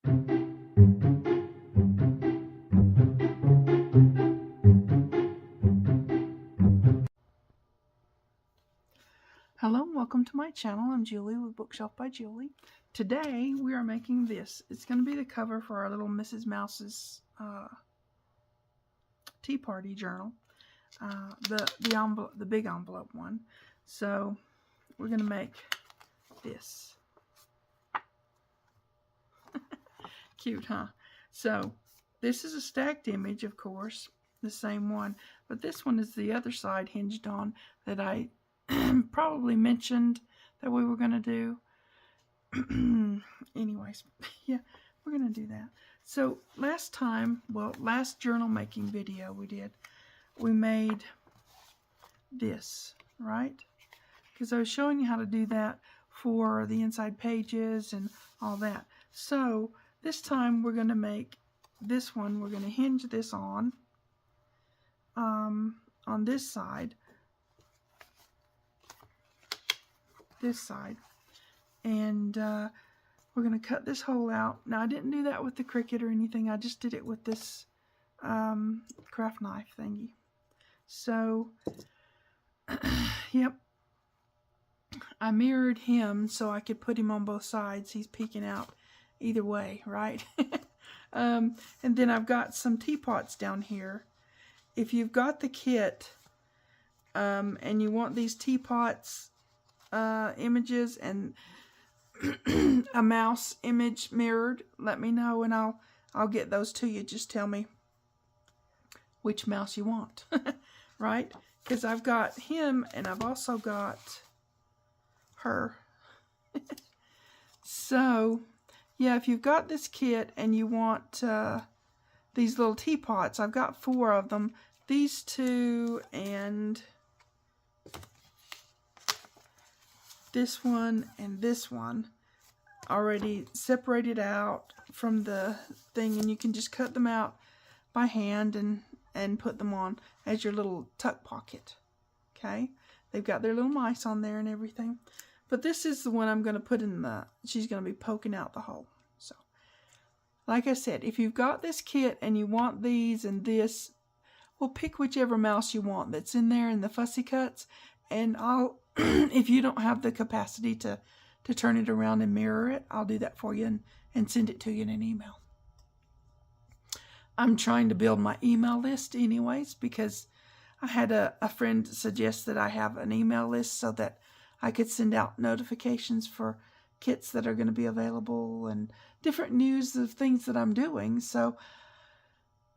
Hello and welcome to my channel. I'm Julie with Bookshelf by Julie. Today we are making this. It's going to be the cover for our little Mrs. Mouse's tea party journal. The big envelope one. So we're going to make this. Cute, huh? So this is a stacked image, of course, the same one, but this one is the other side hinged on that I probably mentioned that we were going to do. Anyways, yeah, we're going to do that. So last journal making video we made this, right? Because I was showing you how to do that for the inside pages and all that. So this time we're going to make this one. We're going to hinge this on this side. And we're going to cut this hole out. Now I didn't do that with the Cricut or anything, I just did it with this craft knife thingy. So yep, I mirrored him so I could put him on both sides. He's peeking out either way, right? And then I've got some teapots down here. If you've got the kit and you want these teapots images and a mouse image mirrored, let me know and I'll get those to you. Just tell me which mouse you want. Right? Because I've got him and I've also got her. So yeah, if you've got this kit and you want these little teapots, I've got 4 of them. These 2 and this one and this one already separated out from the thing, and you can just cut them out by hand and put them on as your little tuck pocket. Okay, they've got their little mice on there and everything, but this is the one I'm going to put in she's going to be poking out the hole. So like I said, if you've got this kit and you want these and this, well, pick whichever mouse you want that's in there in the fussy cuts, and I'll if you don't have the capacity to turn it around and mirror it, I'll do that for you and send it to you in an email. I'm trying to build my email list anyways, because I had a friend suggest that I have an email list so that I could send out notifications for kits that are going to be available and different news of things that I'm doing. So,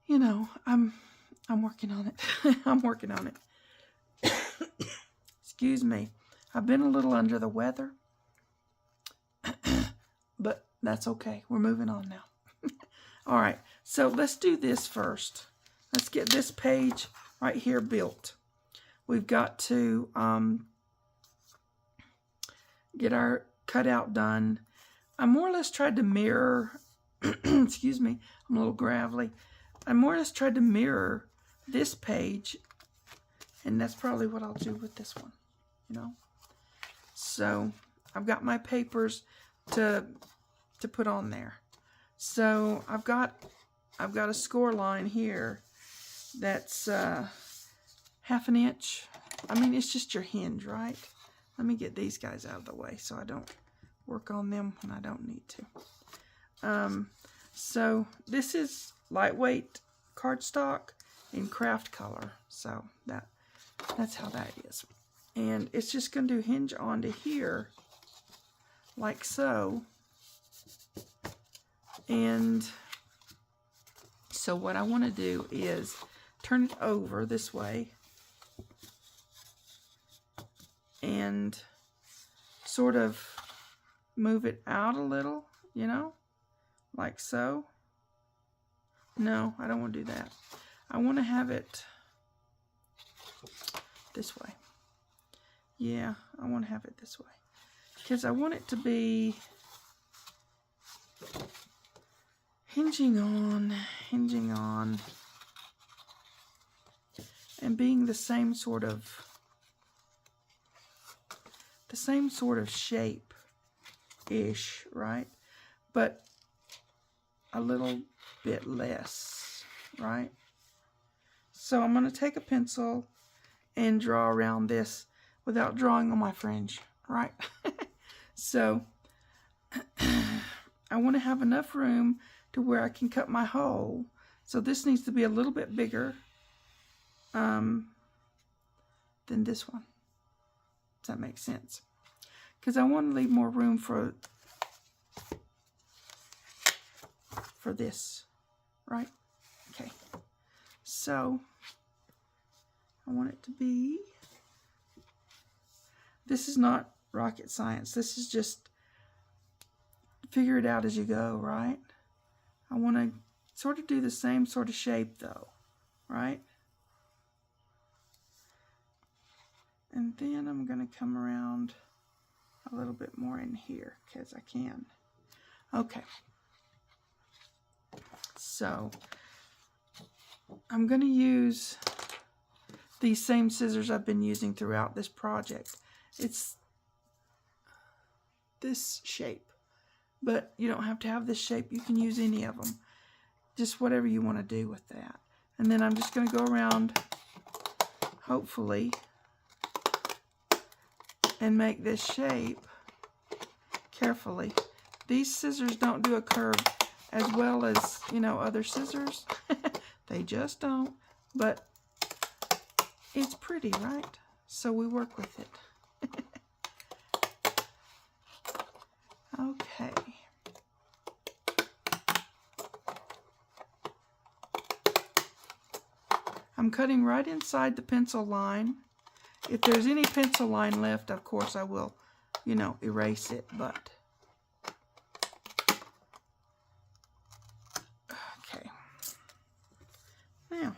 you know, I'm working on it. I'm working on it. Excuse me. I've been a little under the weather, but that's okay. We're moving on now. All right, so let's do this first. Let's get this page right here built. We've got to get our cutout done. I more or less tried to mirror, excuse me, I'm a little gravelly. I more or less tried to mirror this page, and that's probably what I'll do with this one, you know. So I've got my papers to put on there. So I've got a score line here that's 1/2 inch. I mean, it's just your hinge, right? Let me get these guys out of the way so I don't work on them when I don't need to. So this is lightweight cardstock in craft color. So that's how that is. And it's just going to hinge onto here like so. And so what I want to do is turn it over this way and sort of move it out a little, you know, like so. No, I don't want to do that. I want to have it this way. Yeah, I want to have it this way because I want it to be hinging on, and being the same sort of shape-ish, right? But a little bit less, right? So I'm going to take a pencil and draw around this without drawing on my fringe, right? So I want to have enough room to where I can cut my hole. So this needs to be a little bit bigger than this one. Does that make sense? Because I want to leave more room for this, right? Okay. So I want it to be, this is not rocket science. This is just figure it out as you go, right? I want to sort of do the same sort of shape though, right? And then I'm going to come around a little bit more in here because I can. Okay. So I'm going to use these same scissors I've been using throughout this project. It's this shape, but you don't have to have this shape. You can use any of them. Just whatever you want to do with that. And then I'm just going to go around, hopefully, and make this shape carefully. These scissors don't do a curve as well as, you know, other scissors. They just don't. But it's pretty, right? So we work with it. Okay. I'm cutting right inside the pencil line. If there's any pencil line left, of course I will, you know, erase it, but okay. Now,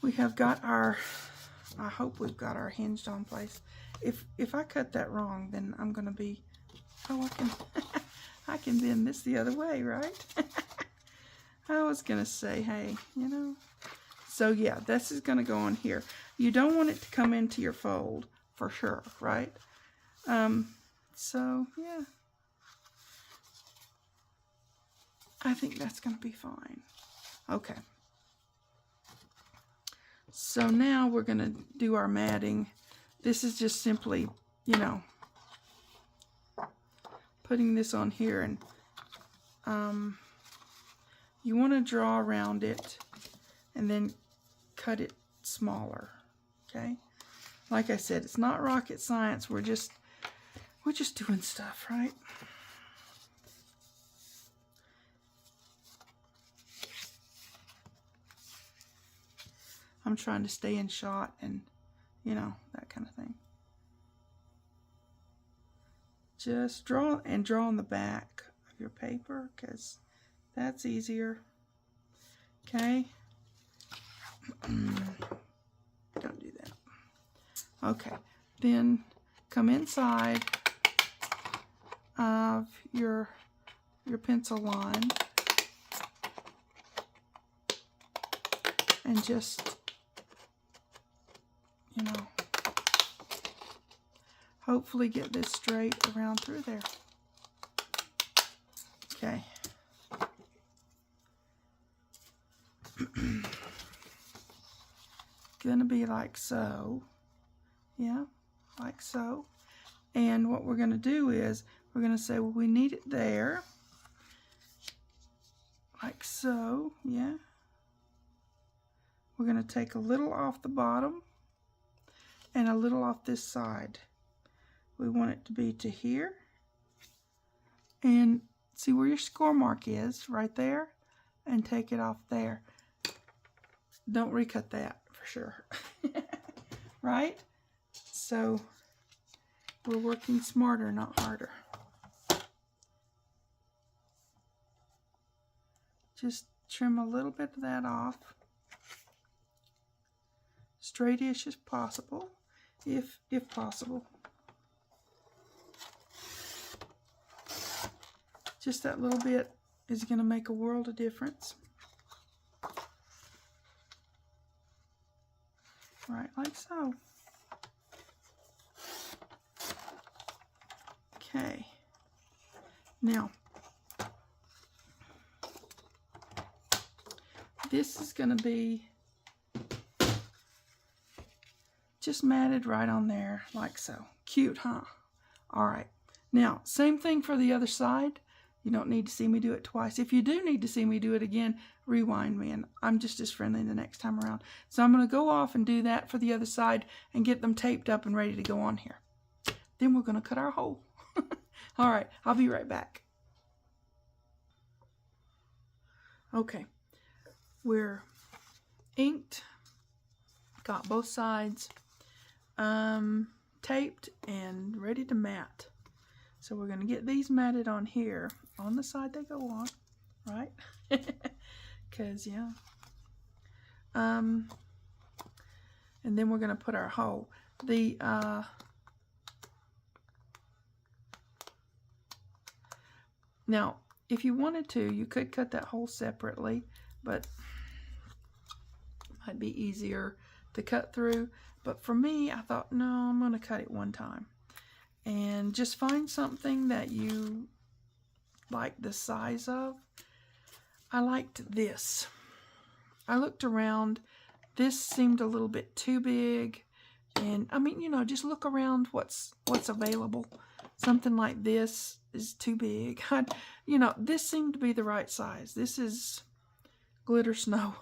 we have got our, I hope we've got our hinged on place. If I cut that wrong, then I'm going to be, oh, I can bend this the other way, right? I was going to say, hey, you know. So yeah, this is going to go on here. You don't want it to come into your fold, for sure, right? So yeah. I think that's going to be fine. Okay. So now we're going to do our matting. This is just simply, you know, putting this on here, and you want to draw around it and then cut it smaller, okay? Like I said, it's not rocket science. We're just doing stuff, right? I'm trying to stay in shot and, you know, that kind of thing. Just draw on the back of your paper because that's easier. Okay. Don't do that. Okay. Then come inside of your pencil line and just, you know, hopefully get this straight around through there. Okay. Gonna be like so. Yeah, like so. And what we're gonna do is we're gonna say, well, we need it there. Like so, yeah. We're gonna take a little off the bottom and a little off this side. We want it to be to here. And see where your score mark is, right there, and take it off there. Don't recut that for sure. Right? So we're working smarter, not harder. Just trim a little bit of that off. Straight-ish as possible, if possible. Just that little bit is going to make a world of difference. Right, like so. Okay. Now, this is going to be just matted right on there like so. Cute, huh? All right. Now, same thing for the other side. You don't need to see me do it twice. If you do need to see me do it again, rewind me, and I'm just as friendly the next time around. So I'm going to go off and do that for the other side and get them taped up and ready to go on here. Then we're going to cut our hole. All right, I'll be right back. Okay, we're inked, got both sides taped and ready to mat. So we're going to get these matted on here, on the side they go on, right? Because, yeah. And then we're going to put our hole. Now, if you wanted to, you could cut that hole separately, but it might be easier to cut through. But for me, I thought, no, I'm going to cut it one time. And just find something that you like the size of. I liked this. I looked around. This seemed a little bit too big. And I mean, you know, just look around what's available. Something like this is too big. You know, this seemed to be the right size. This is glitter snow.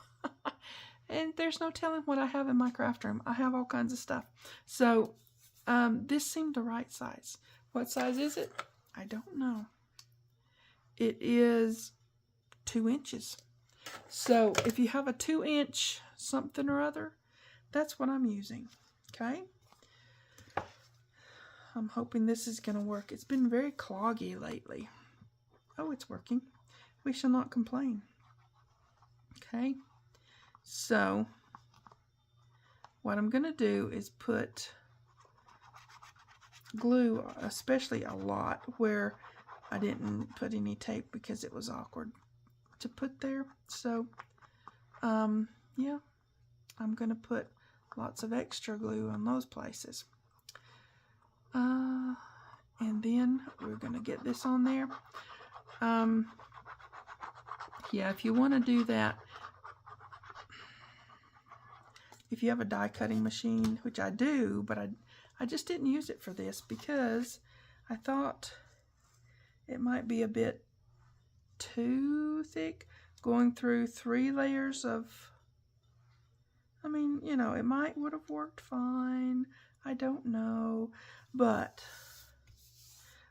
And there's no telling what I have in my craft room. I have all kinds of stuff. So this seemed the right size. What size is it? I don't know. It is 2 inches. So if you have a 2-inch something or other, that's what I'm using. Okay? I'm hoping this is going to work. It's been very cloggy lately. Oh, it's working. We shall not complain. Okay? So what I'm going to do is put glue, especially a lot, where I didn't put any tape because it was awkward to put there. So, yeah, I'm going to put lots of extra glue on those places. And then we're going to get this on there. Yeah, if you want to do that, if you have a die cutting machine, which I do, but I just didn't use it for this because I thought it might be a bit too thick going through 3 layers of, I mean, you know, it would have worked fine. I don't know, but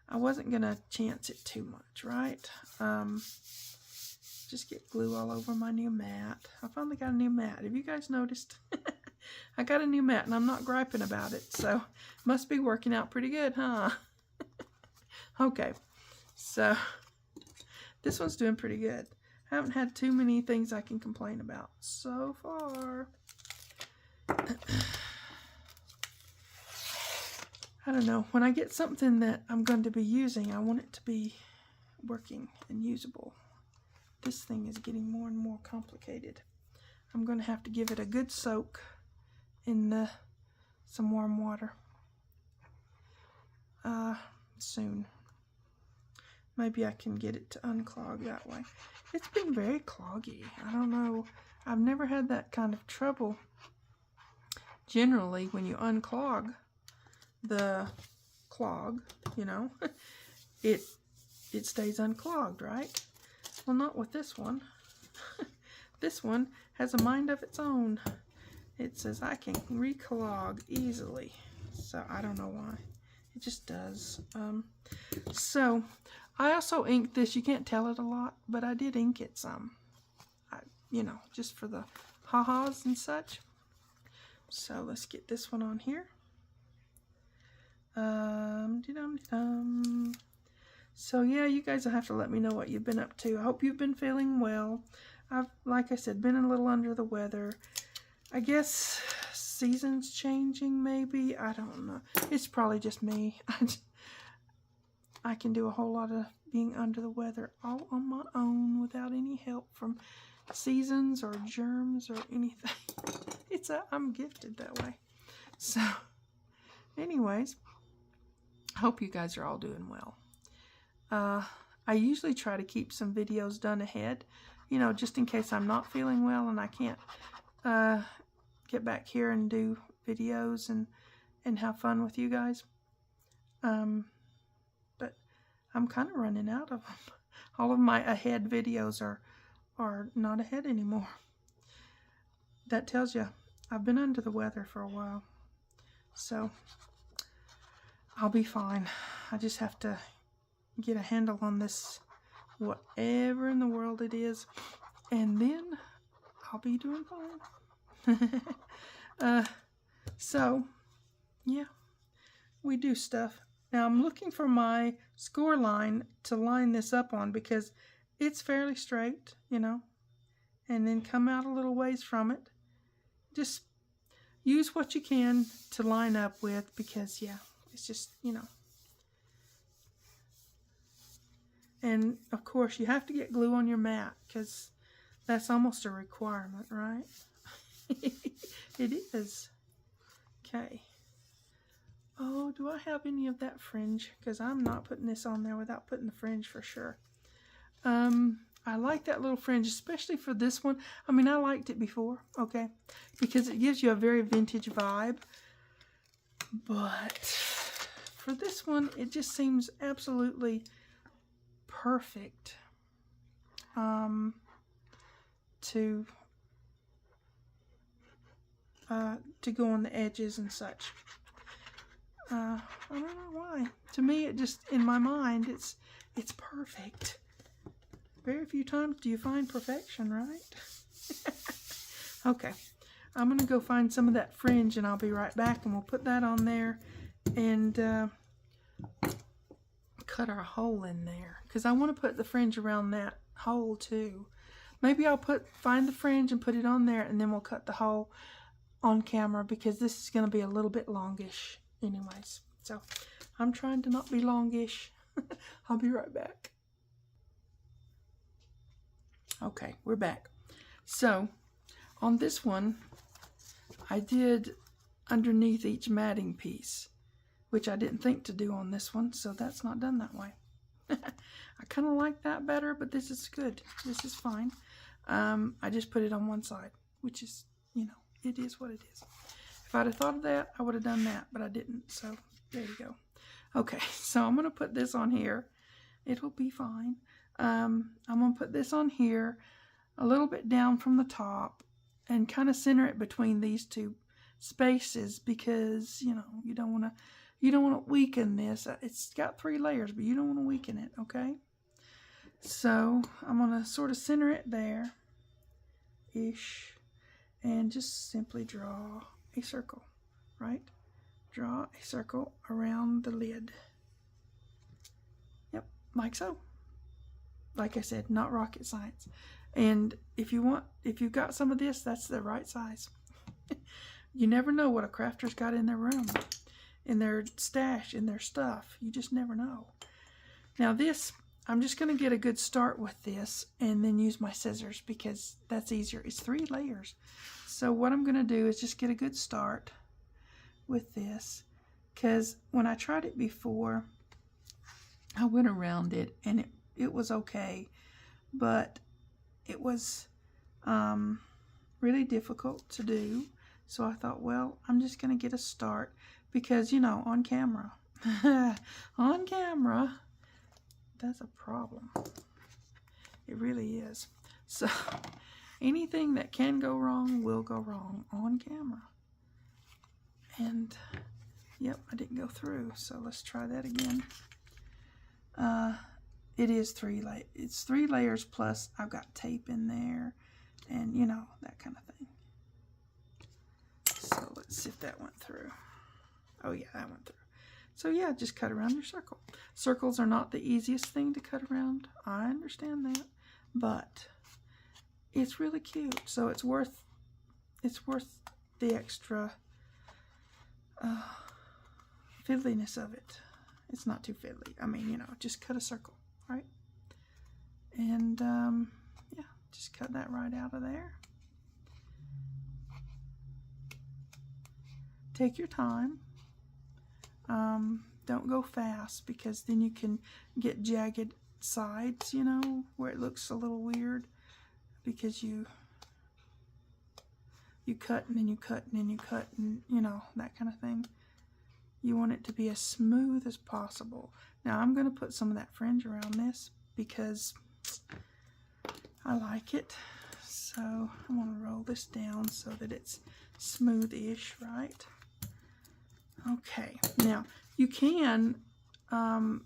I wasn't going to chance it too much, right? Just get glue all over my new mat. I finally got a new mat. Have you guys noticed? I got a new mat and I'm not griping about it, so must be working out pretty good, huh? Okay, so this one's doing pretty good. I haven't had too many things I can complain about so far. I don't know. When I get something that I'm going to be using, I want it to be working and usable. This thing is getting more and more complicated. I'm going to have to give it a good soak in some warm water soon. Maybe I can get it to unclog that way. It's been very cloggy. I don't know. I've never had that kind of trouble. Generally, when you unclog the clog, you know, it stays unclogged, right? Well, not with this one. This one has a mind of its own. It says I can reclog easily. So I don't know why. It just does. So I also inked this. You can't tell it a lot, but I did ink it some. You know, just for the ha-has and such. So let's get this one on here. So yeah, you guys will have to let me know what you've been up to. I hope you've been feeling well. I've, like I said, been a little under the weather. I guess seasons changing, maybe. I don't know. It's probably just me. I can do a whole lot of being under the weather all on my own without any help from seasons or germs or anything. I'm gifted that way. So, anyways, I hope you guys are all doing well. I usually try to keep some videos done ahead. you know, just in case I'm not feeling well and I can't get back here and do videos and have fun with you guys. But I'm kind of running out of them. All of my ahead videos are not ahead anymore. That tells you I've been under the weather for a while. So I'll be fine. I just have to get a handle on this, whatever in the world it is, and then I'll be doing fine. So yeah, we do stuff. Now I'm looking for my score line to line this up on, because it's fairly straight, you know, and then come out a little ways from it. Just use what you can to line up with, because yeah, it's just, you know. And of course you have to get glue on your mat, because that's almost a requirement, right? It is. Okay. Oh, do I have any of that fringe? Because I'm not putting this on there without putting the fringe for sure. I like that little fringe, especially for this one. I mean, I liked it before, okay? Because it gives you a very vintage vibe. But for this one, it just seems absolutely perfect to go on the edges and such. I don't know why. To me, it just, in my mind, it's perfect. Very few times do you find perfection, right? Okay, I'm going to go find some of that fringe and I'll be right back, and we'll put that on there and cut our hole in there, because I want to put the fringe around that hole too. Maybe I'll find the fringe and put it on there, and then we'll cut the hole on camera, because this is going to be a little bit longish anyways. So I'm trying to not be longish. I'll be right back. Okay, we're back. So on this one, I did underneath each matting piece, which I didn't think to do on this one, so that's not done that way. I kind of like that better, but this is good. This is fine. I just put it on one side, which is, you know, it is what it is. If I'd have thought of that, I would have done that, but I didn't, so there you go. Okay, so I'm going to put this on here. It'll be fine. I'm going to put this on here a little bit down from the top and kind of center it between these two spaces, because, you know, you don't want to weaken this. It's got 3 layers, but you don't want to weaken it, okay? So I'm going to sort of center it there-ish and just simply draw a circle, right? Draw a circle around the lid. Yep, like so. Like I said, not rocket science. And if you've got some of this, that's the right size. You never know what a crafter's got in their room, in their stash, in their stuff. You just never know. Now this, I'm just going to get a good start with this and then use my scissors, because that's easier. It's 3 layers. So what I'm going to do is just get a good start with this, because when I tried it before, I went around it and it was okay, but it was really difficult to do. So I thought, well, I'm just going to get a start, because, you know, on camera, on camera, that's a problem. It really is. So anything that can go wrong will go wrong on camera. And yep, I didn't go through, so let's try that again. It is 3 layers. It's 3 layers plus I've got tape in there, and you know, that kind of thing. So let's see if that went through. Oh yeah, that went through. So yeah, just cut around your circle. Circles are not the easiest thing to cut around. I understand that, but it's really cute. So it's worth the extra fiddliness of it. It's not too fiddly. I mean, you know, just cut a circle, right? And yeah, just cut that right out of there. Take your time. Don't go fast, because then you can get jagged sides, you know, where it looks a little weird. because you cut and then you cut and then you cut and, you know, that kind of thing. You want it to be as smooth as possible. Now I'm going to put some of that fringe around this because I like it. So I'm going to roll this down so that it's smooth-ish, right? Okay, now you can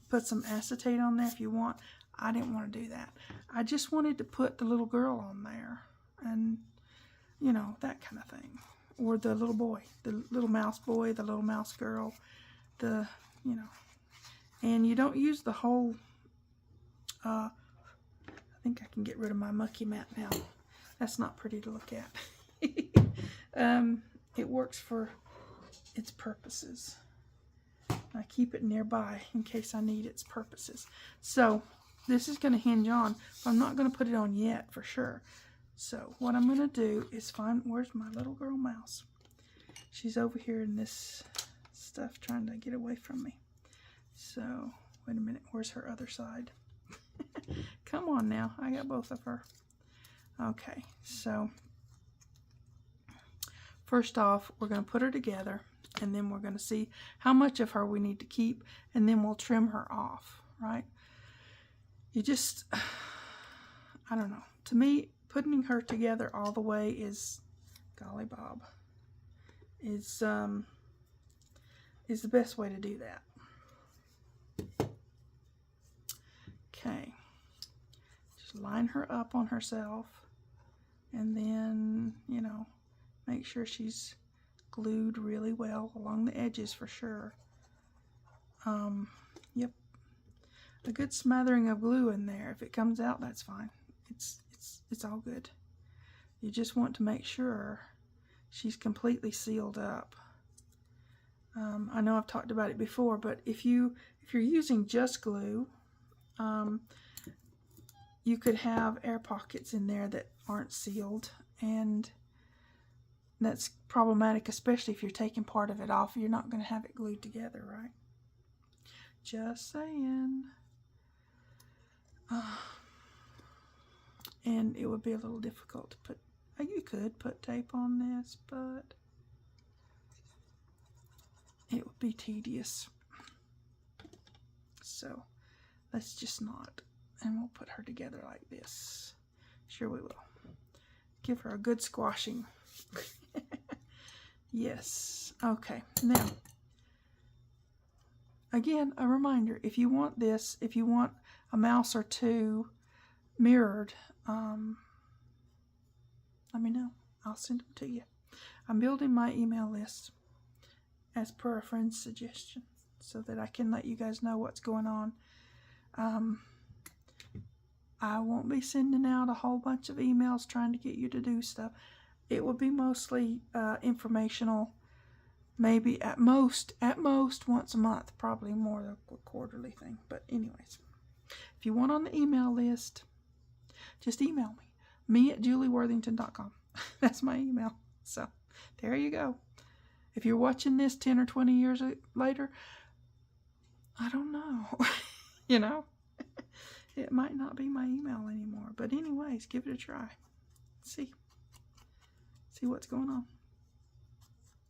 put some acetate on there if you want. I didn't want to do that. I just wanted to put the little girl on there and, you know, that kind of thing. Or the little boy, the little mouse boy, the little mouse girl, the, you know. And you don't use the whole, I think I can get rid of my mucky mat now. That's not pretty to look at. It works for its purposes. I keep it nearby in case I need its purposes. So this is going to hinge on, but I'm not going to put it on yet for sure. So what I'm going to do is find, where's my little girl mouse? She's over here in this stuff trying to get away from me. So wait a minute, where's her other side? Come on now, I got both of her. Okay, so first off, we're going to put her together, and then we're going to see how much of her we need to keep, and then we'll trim her off, right? You just, I don't know. To me, putting her together all the way is, golly bob, is the best way to do that. Okay. Just line her up on herself, and then, you know, make sure she's glued really well along the edges for sure. Yep. A good smattering of glue in there. If it comes out, that's fine. It's all good. You just want to make sure she's completely sealed up. I know I've talked about it before, but if you're using just glue, you could have air pockets in there that aren't sealed, and that's problematic, especially if you're taking part of it off. You're not going to have it glued together, right? Just saying. And it would be a little difficult to put, you could put tape on this, but it would be tedious. So let's just not. And we'll put her together like this. Sure we will. Give her a good squashing. Yes. Okay. Now, again, a reminder, if you want this, if you want a mouse or two mirrored, let me know. I'll send them to you. I'm building my email list as per a friend's suggestion so that I can let you guys know what's going on. I won't be sending out a whole bunch of emails trying to get you to do stuff. It will be mostly informational, maybe at most once a month, probably more a quarterly thing. But anyways, if you want on the email list, just email me at julieworthington.com. That's my email. So there you go. If you're watching this 10 or 20 years later, I don't know. You know, it might not be my email anymore. But anyways, give it a try. See what's going on.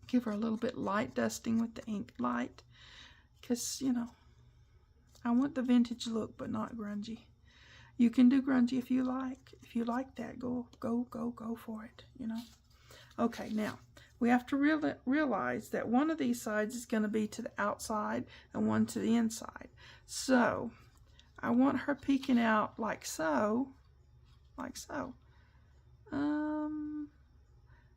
Give her a little bit light dusting with the ink light, because, you know, I want the vintage look, but not grungy. You can do grungy if you like. If you like that, go for it, you know. Okay, now, we have to realize that one of these sides is going to be to the outside and one to the inside. So, I want her peeking out like so. Like so.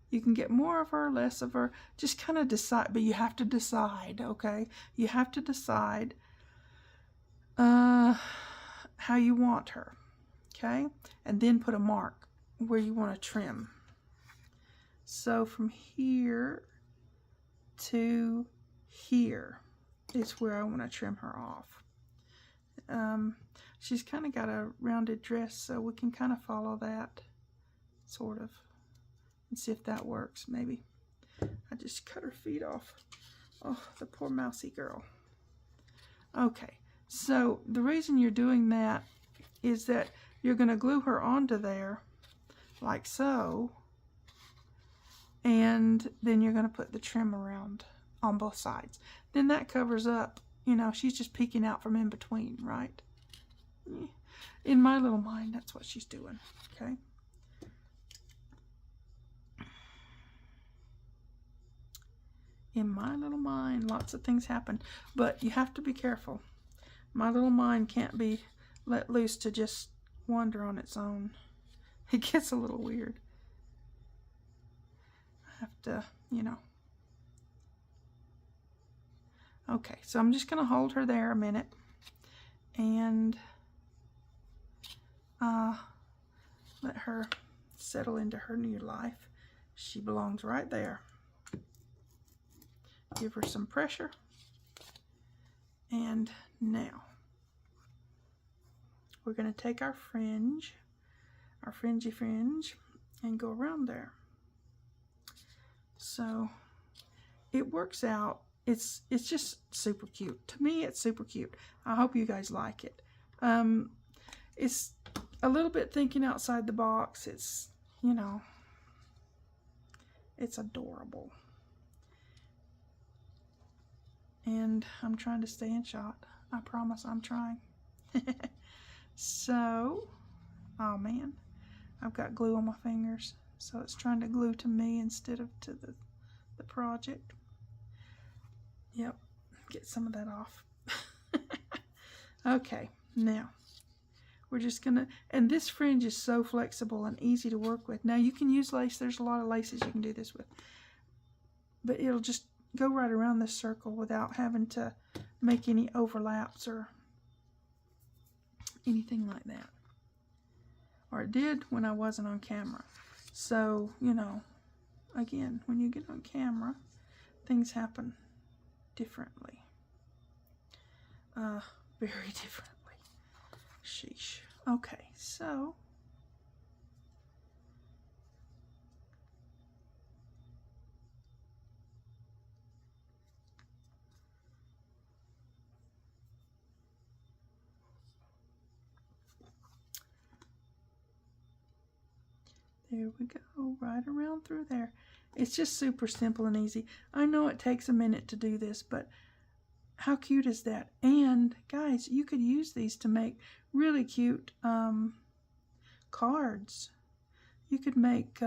You can get more of her, less of her. Just kind of decide, but you have to decide, okay? You have to decide how you want her, okay? And then put a mark where you want to trim. So from here to here is where I want to trim her off. She's kind of got a rounded dress, so we can kind of follow that, sort of, and see if that works. Maybe. I just cut her feet off. Oh, the poor mousy girl. Okay, so the reason you're doing that is that you're going to glue her onto there, like so. And then you're going to put the trim around on both sides. Then that covers up, you know, she's just peeking out from in between, right? In my little mind, that's what she's doing, okay? In my little mind, lots of things happen, but you have to be careful. My little mind can't be let loose to just wander on its own. It gets a little weird. I have to, you know. Okay, so I'm just going to hold her there a minute and let her settle into her new life. She belongs right there. Give her some pressure. And now we're going to take our fringe, our fringy fringe, and go around there. So it works out. It's just super cute. To me, it's super cute. I hope you guys like it. It's a little bit thinking outside the box. It's, you know, it's adorable. And I'm trying to stay in shot. I promise I'm trying. So, oh man, I've got glue on my fingers. So it's trying to glue to me instead of to the project. Yep, get some of that off. Okay, now we're just gonna, and this fringe is so flexible and easy to work with. Now you can use lace. There's a lot of laces you can do this with. But it'll just go right around this circle without having to make any overlaps or anything like that. Or it did when I wasn't on camera. So, you know, again, when you get on camera, things happen differently. Very differently. Sheesh. Okay, so there we go, right around through there. It's just super simple and easy. I know it takes a minute to do this, but how cute is that? And guys, you could use these to make really cute cards. You could make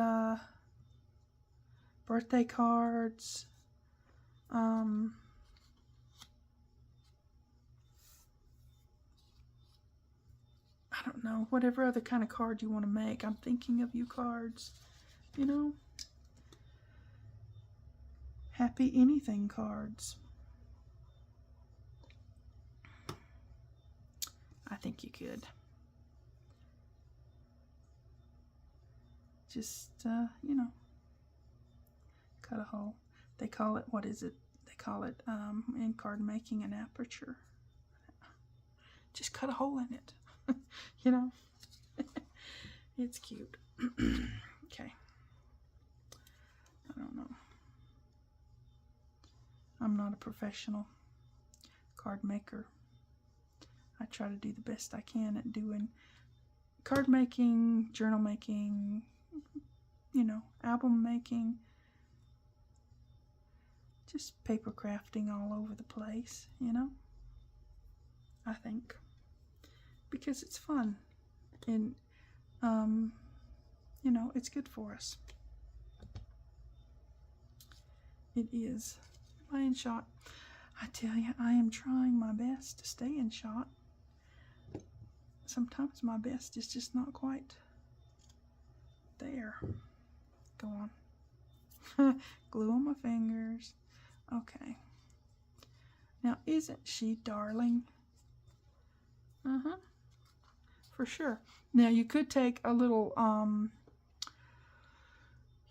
birthday cards. I don't know, whatever other kind of card you want to make. I'm thinking of you cards, you know. Happy anything cards. I think you could. Just, you know, cut a hole. They call it, what is it? They call it, in card making, an aperture. Just cut a hole in it. You know? It's cute. Okay. I don't know. I'm not a professional card maker. I try to do the best I can at doing card making, journal making, you know, album making, just paper crafting all over the place, you know, I think, because it's fun and, you know, it's good for us. It is. Am I in shot? I tell you, I am trying my best to stay in shot. Sometimes my best is just not quite there. Go on. Glue on my fingers. Okay. Now, isn't she darling? Uh-huh. For sure. Now, you could take a little,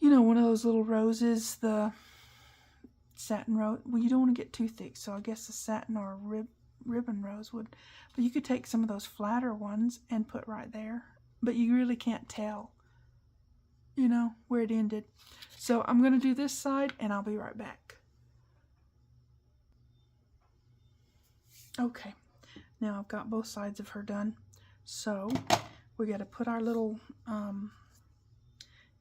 you know, one of those little roses, the satin rose. Well, you don't want to get too thick, so I guess the satin or ribbon rose would. But you could take some of those flatter ones and put right there. But you really can't tell, you know, where it ended. So I'm going to do this side and I'll be right back. Okay, now I've got both sides of her done. So we got to put our little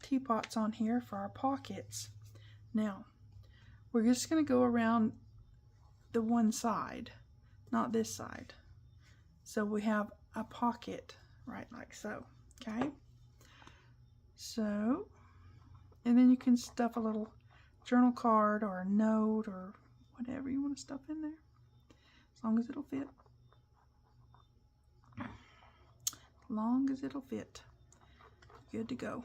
teapots on here for our pockets. Now, we're just going to go around the one side, not this side. So we have a pocket right like so, okay? So, and then you can stuff a little journal card or a note or whatever you want to stuff in there, as long as it'll fit. As long as it'll fit. Good to go.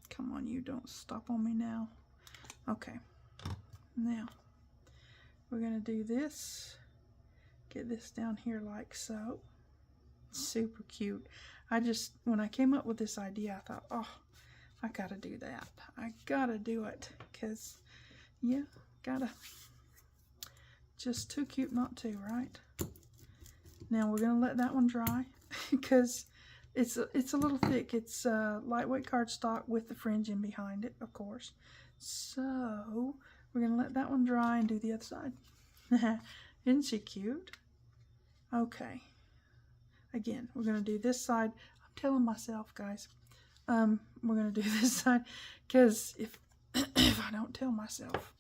Come on, you don't stop on me now. Okay, now we're gonna do this. Get this down here like so. Super cute. When I came up with this idea, I thought, oh, I gotta do that. I gotta do it, because, yeah, gotta. Just too cute not to, right? Now we're gonna let that one dry, because it's a little thick. It's lightweight cardstock with the fringe in behind it, of course. So we're gonna let that one dry and do the other side. Isn't she cute? Okay. Again, we're gonna do this side. I'm telling myself, guys. We're gonna do this side, because if I don't tell myself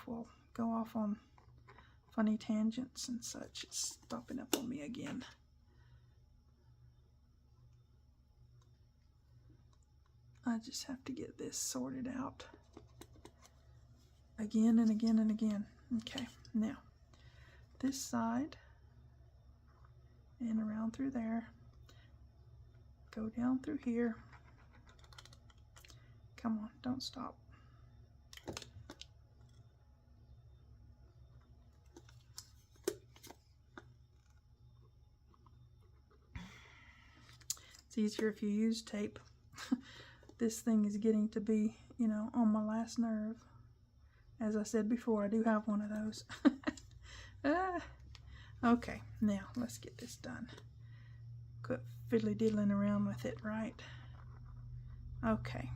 will go off on funny tangents and such. It's stopping up on me again. I just have to get this sorted out again and again and again. Okay, now this side and around through there, go down through here. Come on, don't stop. It's easier if you use tape. This thing is getting to be, you know, on my last nerve. As I said before, I do have one of those. Okay, now let's get this done. Quit fiddly diddling around with it, right? Okay.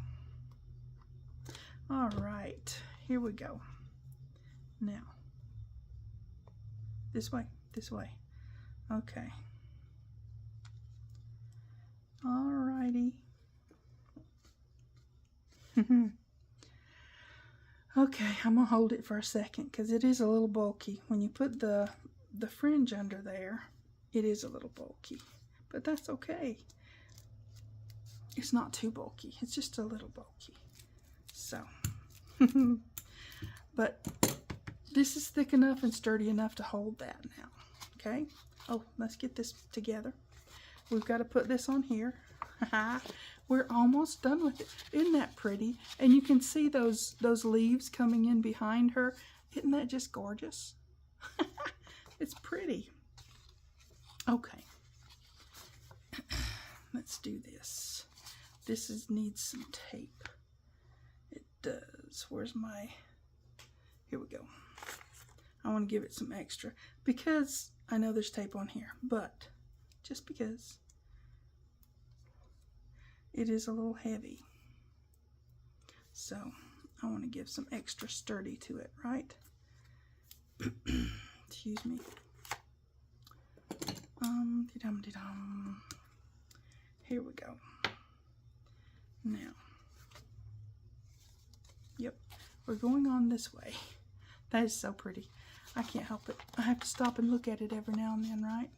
All right, here we go. Now, this way, this way. Okay. Alrighty. Okay, I'm gonna hold it for a second because it is a little bulky. When you put the fringe under there, it is a little bulky, but that's okay. It's not too bulky, it's just a little bulky. So, but this is thick enough and sturdy enough to hold that now, okay? Oh, let's get this together. We've got to put this on here. We're almost done with it. Isn't that pretty? And you can see those leaves coming in behind her. Isn't that just gorgeous? It's pretty. Okay. Let's do this. This needs some tape. It does. Where's my... Here we go. I want to give it some extra because I know there's tape on here, but just because it is a little heavy. So I want to give some extra sturdy to it, right? Excuse me. Here we go. Now, yep, we're going on this way. That is so pretty. I can't help it. I have to stop and look at it every now and then, right?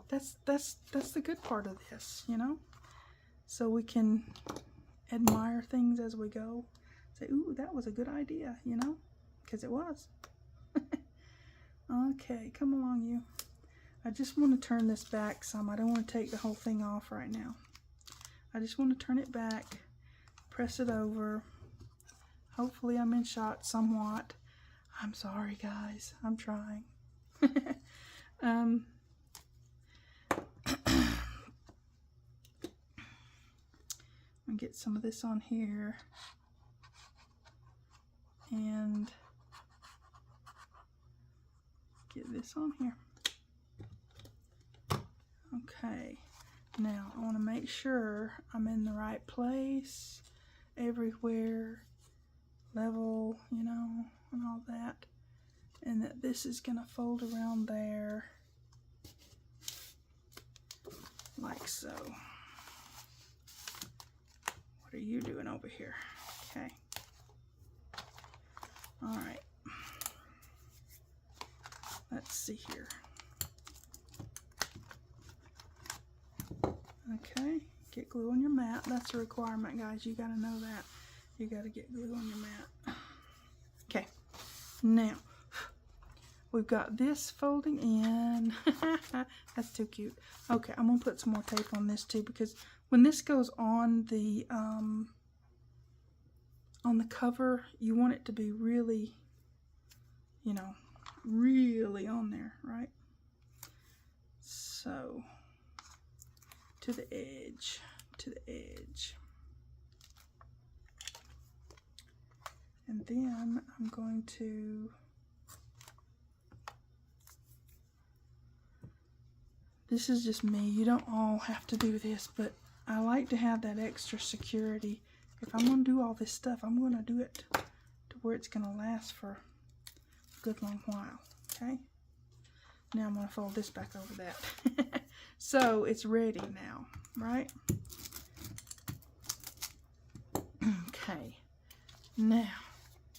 That's the good part of this, you know? So we can admire things as we go. Say, ooh, that was a good idea, you know? Because it was. Okay, come along, you. I just want to turn this back some. I don't want to take the whole thing off right now. I just want to turn it back, press it over. Hopefully I'm in shot somewhat. I'm sorry, guys. I'm trying. I'll get some of this on here. And get this on here. Okay, now I want to make sure I'm in the right place, everywhere, level, you know, and all that, and that this is going to fold around there, are you doing over here? Okay. All right. Let's see here. Okay. Get glue on your mat. That's a requirement, guys. You got to know that. You got to get glue on your mat. Okay. Now, we've got this folding in. That's too cute. Okay, I'm going to put some more tape on this too, because when this goes on the cover, you want it to be really, you know, really on there, right? So, to the edge, to the edge. And then I'm going to, this is just me, you don't all have to do this, but I like to have that extra security. If I'm going to do all this stuff, I'm going to do it to where it's going to last for a good long while, okay? Now I'm going to fold this back over that. So it's ready now, right? Okay, now,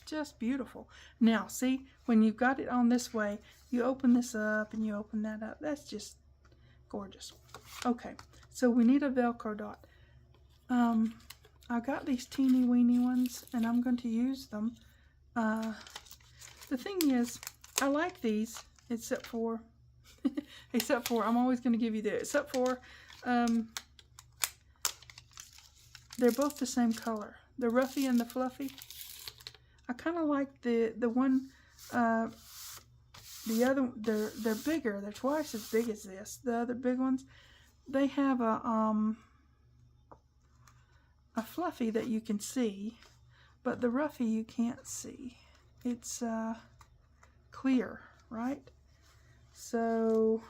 just beautiful. Now, see, when you've got it on this way, you open this up and you open that up. That's just gorgeous. Okay, so we need a Velcro dot. I got these teeny weeny ones and I'm going to use them. The thing is, I like these, except for, I'm always going to give you this, except for, they're both the same color. The Ruffy and the Fluffy. I kind of like the one, the other, they're bigger. They're twice as big as this. The other big ones, they have a Fluffy that you can see, but the Ruffy you can't see. It's clear, right? So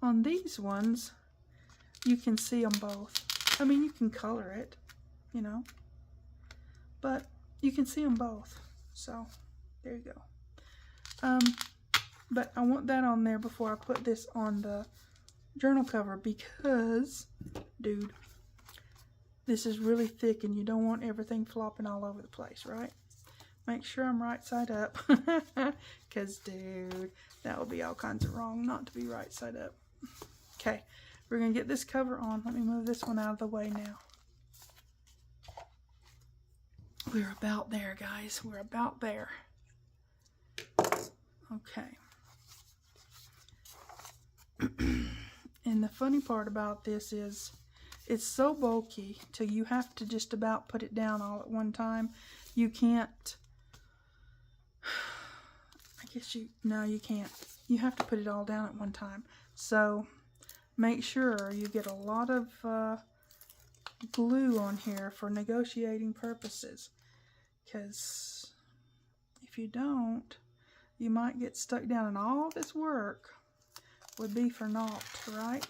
on these ones, you can see them both. I mean, you can color it, you know, but you can see them both. So there you go. But I want that on there before I put this on the journal cover because, dude, this is really thick and you don't want everything flopping all over the place, right? Make sure I'm right side up because, dude, that would be all kinds of wrong not to be right side up. Okay, we're going to get this cover on. Let me move this one out of the way now. We're about there, guys. We're about there. Okay. And the funny part about this is it's so bulky till you have to just about put it down all at one time. You can't, I guess no, you can't. You have to put it all down at one time. So make sure you get a lot of glue on here for negotiating purposes, because if you don't, you might get stuck down, and all this work would be for naught, right?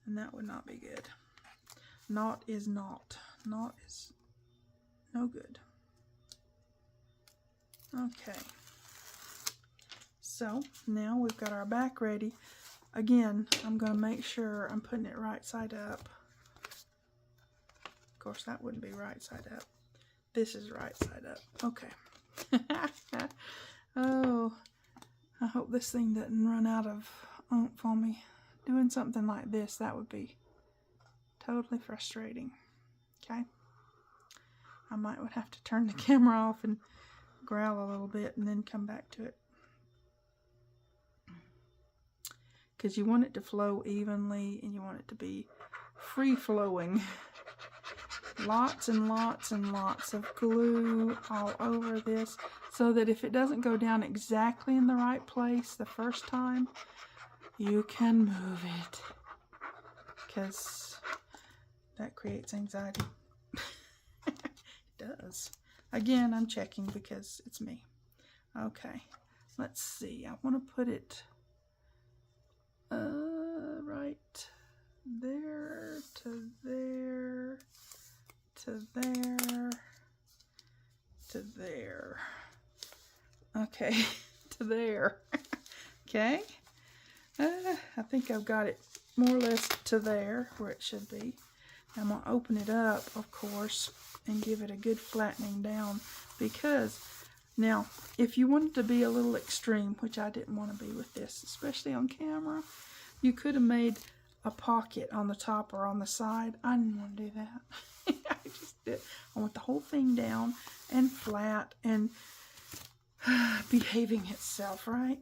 And that would not be good. Naught is naught. Naught is no good. Okay. So now we've got our back ready. Again, I'm going to make sure I'm putting it right side up. Of course, that wouldn't be right side up. This is right side up. Okay. Oh, I hope this thing doesn't run out of oomph on me. Doing something like this, that would be totally frustrating. Okay. I would have to turn the camera off and growl a little bit and then come back to it. Because you want it to flow evenly and you want it to be free flowing. Lots and lots and lots of glue all over this so that if it doesn't go down exactly in the right place the first time, you can move it. Because that creates anxiety. It does. Again, I'm checking because it's me. Okay, let's see. I want to put it right there to there to there to there. Okay, to there. Okay. I think I've got it more or less to there where it should be. I'm going to open it up, of course, and give it a good flattening down, because now, if you wanted to be a little extreme, which I didn't want to be with this, especially on camera, you could have made a pocket on the top or on the side. I didn't want to do that. I just did. I want the whole thing down and flat and behaving itself, right?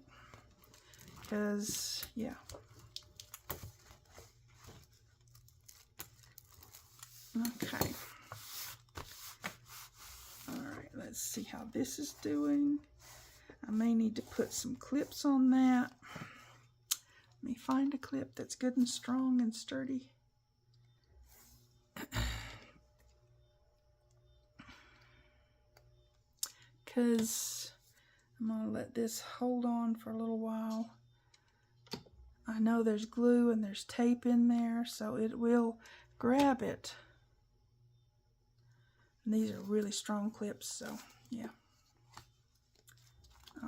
Because, yeah. Okay. Alright, let's see how this is doing. I may need to put some clips on that. Let me find a clip that's good and strong and sturdy. Because I'm going to let this hold on for a little while. I know there's glue and there's tape in there, so it will grab it. And these are really strong clips, so yeah.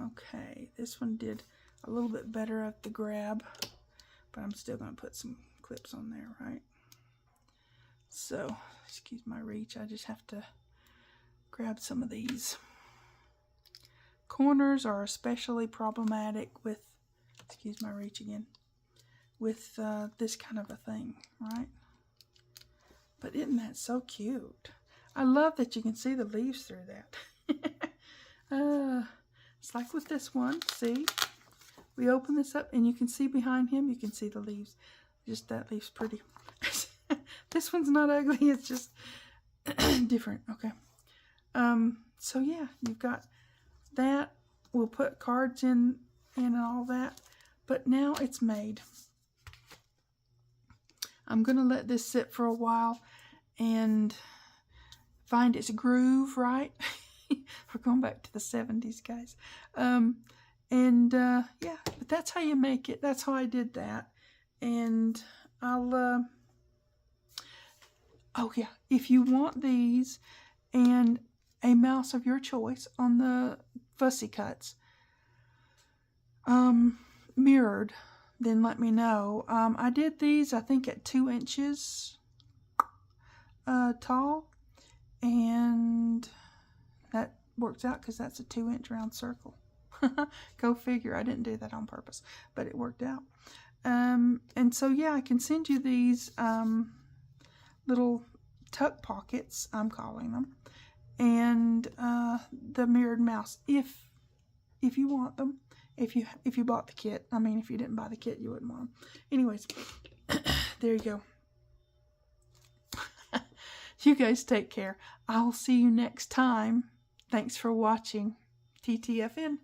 Okay, this one did a little bit better at the grab, but I'm still going to put some clips on there, right? So, excuse my reach, I just have to grab some of these. Corners are especially problematic with, excuse my reach again, with this kind of a thing, right? But isn't that so cute? I love that you can see the leaves through that. It's like with this one, see? We open this up and you can see behind him, you can see the leaves. Just that leaf's pretty. This one's not ugly, it's just different, okay. So yeah, you've got that. We'll put cards in and all that. But now it's made. I'm going to let this sit for a while and find its groove, right? We're going back to the 70s, guys. Yeah, but that's how you make it. That's how I did that. And I'll, oh yeah, if you want these and a mouse of your choice on the fussy cuts, mirrored, then let me know. I did these, I think, at 2 inches tall, and that works out because that's a 2-inch round circle. Go figure. I didn't do that on purpose, but it worked out. And so yeah, I can send you these little tuck pockets, I'm calling them, and the mirrored mouse if you want them. If you bought the kit. I mean, if you didn't buy the kit, you wouldn't want them. Anyways, there you go. You guys take care. I will see you next time. Thanks for watching. TTFN.